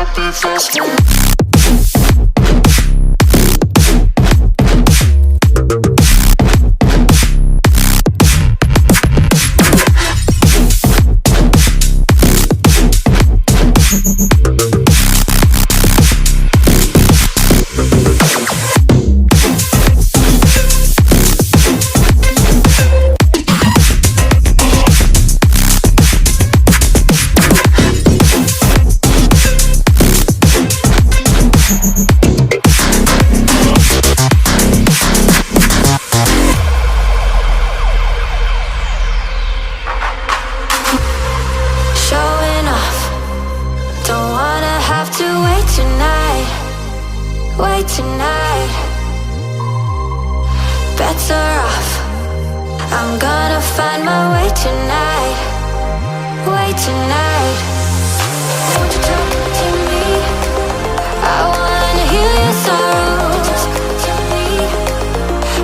heart beat faster. Tonight, better off. I'm gonna find my way tonight. Way tonight. Won't you talk to me? I wanna heal your sorrows. Talk to me.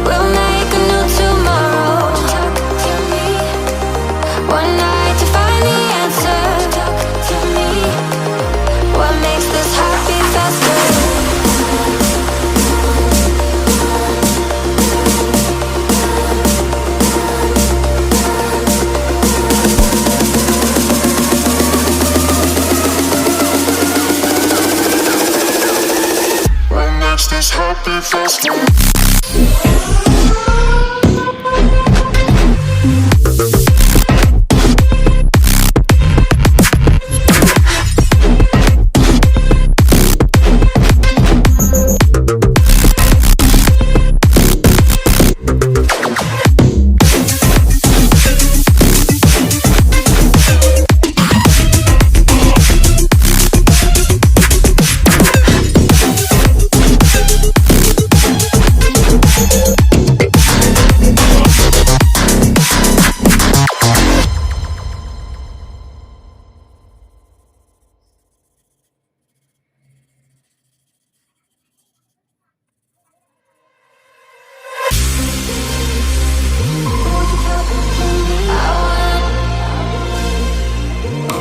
We'll make a new tomorrow. Talk to me. One night to find the answer. Talk to me. What makes this heart beat faster? This heart beat faster.